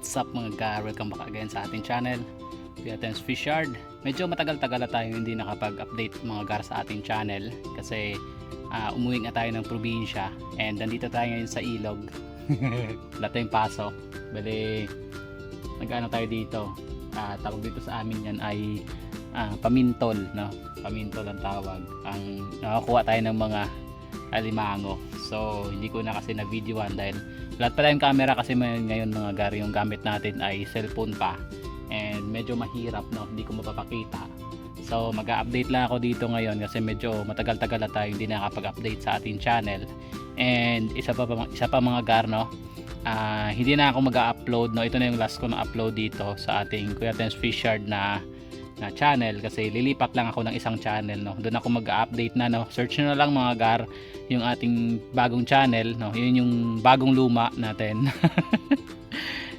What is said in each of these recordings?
What's up mga gar? Welcome back again sa ating channel, Kuya Tems Fishard. Medyo matagal-tagal na tayo hindi nakapag-update mga gar sa ating channel kasi umuwi nga tayo ng probinsya and nandito tayo ngayon sa ilog. Wala tayong pasok. Bali, nag-ano tayo dito. Tawag dito sa amin yan ay pamintol, no? Pamintol ang tawag. Ang nakakuha tayo ng mga alimango. So, hindi ko na kasi na-videoan dahil lahat pala yung camera kasi ngayon mga gar, yung gamit natin ay cellphone pa and medyo mahirap, no? Hindi ko mapapakita. So mag-update lang ako dito ngayon kasi medyo matagal-tagal na tayo hindi nakapag-update sa ating channel. And isa pa mga gar, no? Hindi na ako mag-upload, no? Ito na yung last ko na upload dito sa ating Kuya Tems Fishard na channel kasi lilipat lang ako ng isang channel, no? Doon ako mag-update na, no? Search nyo na lang mga gar yung ating bagong channel, no? Yun yung bagong luma natin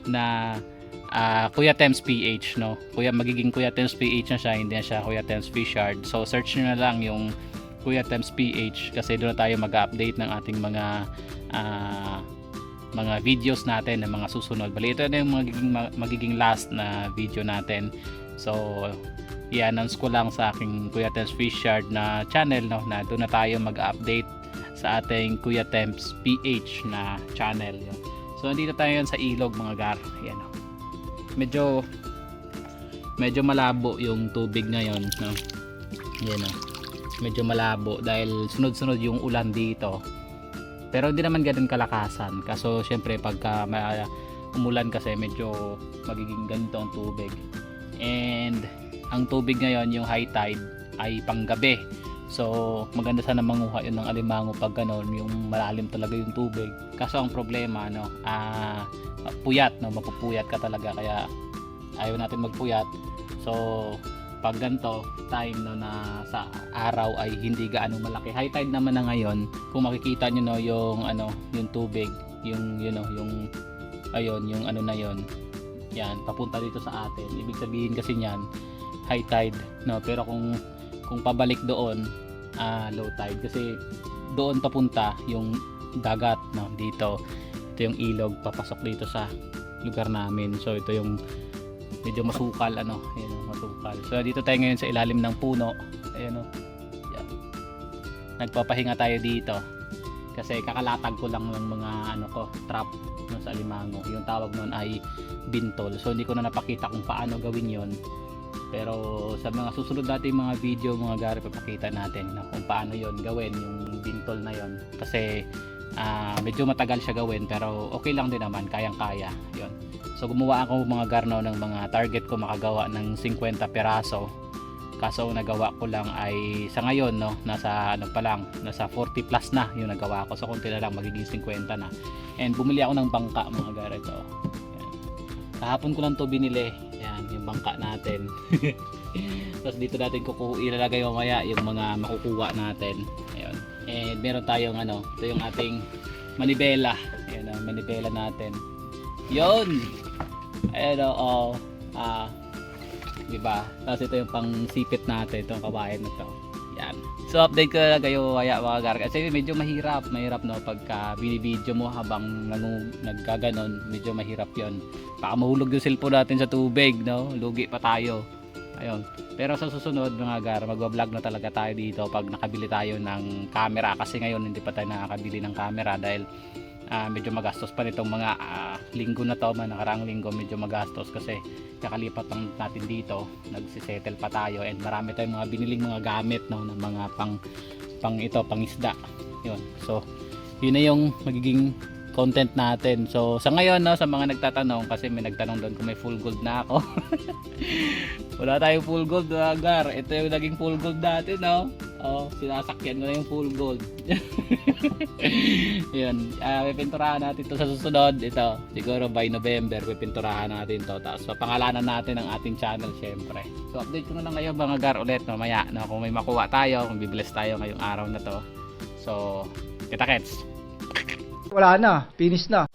na Kuya Tems PH, no? Magiging Kuya Tems PH na siya, hindi na siya Kuya Tems Fishard. So search nyo na lang yung Kuya Tems PH kasi doon na tayo mag-update ng ating mga videos natin, ng mga susunod. Bali, ito na yung magiging last na video natin. So i-announce ko lang sa aking Kuya Tems Fishard na channel, no, na doon na tayo mag-update sa ating Kuya Tems PH na channel. Yun. So nandito tayo sa ilog mga gar. Ayan, no. Medyo malabo yung tubig ngayon, no. Ayan, no. Medyo malabo dahil sunod-sunod yung ulan dito. Pero hindi naman ganoon kalakasan. Kaso syempre pagka umulan kasi medyo magiging ganito ang tubig. And ang tubig ngayon, yung high tide ay panggabi. So maganda sana manguha yun ng alimango pag ganoon, yung malalim talaga yung tubig. Kaso ang problema, no, puyat, no, mapupuyat ka talaga kaya ayaw natin magpuyat. So pag ganito time, no, na sa araw ay hindi gaano malaki. High tide naman na ngayon. Kung makikita niyo, no, yung yung tubig, yung yung ayun, yung na yon. Yan, papunta dito sa atin. Ibig sabihin kasi niyan high tide, no. Pero kung pabalik doon, low tide kasi doon papunta yung dagat, no, dito. Ito yung ilog papasok dito sa lugar namin. So ito yung medyo masukal, ayan, masukal. So dito tayo ngayon sa ilalim ng puno. Ayan, yan. Nagpapahinga tayo dito kasi kakalatag ko lang ng mga trap, no, sa alimango. Yung tawag nun ay bintol. So hindi ko na napakita kung paano gawin yon. Pero sa mga susunod nating mga video mga gari, papakita natin na kung paano yon gawin, yung bintol na yon. Kasi medyo matagal siya gawin pero okay lang din naman, kayang-kaya yon. So gumawa ako mga garno ng mga target ko makagawa ng 50 peraso. Kaso nagawa ko lang ay sa ngayon, no, nasa nasa 40 plus na yung nagawa ko. So konti na lang, magiging 50 na. And bumili ako ng bangka mga gari ito. Yan. Kahapon ko lang to binili. Yan, yung bangka natin. Tapos dito natin ilalagay mamaya yung mga makukuha natin. Ayun. And meron tayong ito yung ating manibela. Ayun, manibela natin. Yun. Ayun, diba? Tapos ito yung pang sipit natin, itong kawayan na to. Yan. So update ko na kayo mga gar kasi medyo mahirap, no, pagka binibideo mo habang naggaganon, medyo mahirap yon. Baka mahulog yung cellphone natin sa tubig, no? Lugi pa tayo. Ayun. Pero sa susunod mga gar, magwa-vlog na talaga tayo dito pag nakabili tayo ng camera kasi ngayon hindi pa tayo nakakabili ng camera dahil medyo magastos pa nitong mga linggo na to, nakaraang linggo medyo magastos kasi kakalipat lang natin dito, nagsisettle pa tayo and marami tayong mga biniling mga gamit, no, ng mga pang isda. Yun. So yun na yung magiging content natin. So sa ngayon, no, sa mga nagtatanong, kasi may nagtanong doon kung may full gold na ako. Wala tayong full gold, gar. Ito yung naging full gold natin, no. Sinasakyan ko na yung full gold. Yun, pipinturahan natin to sa susunod. Ito, siguro by November pipinturahan natin to. Tapos papangalanan natin ang ating channel syempre. So update ko na lang kayo mga gar ulit mamaya, no, kung may makuha tayo, kung bibless tayo ngayong araw na to. So kita-kits. Wala na, finish na.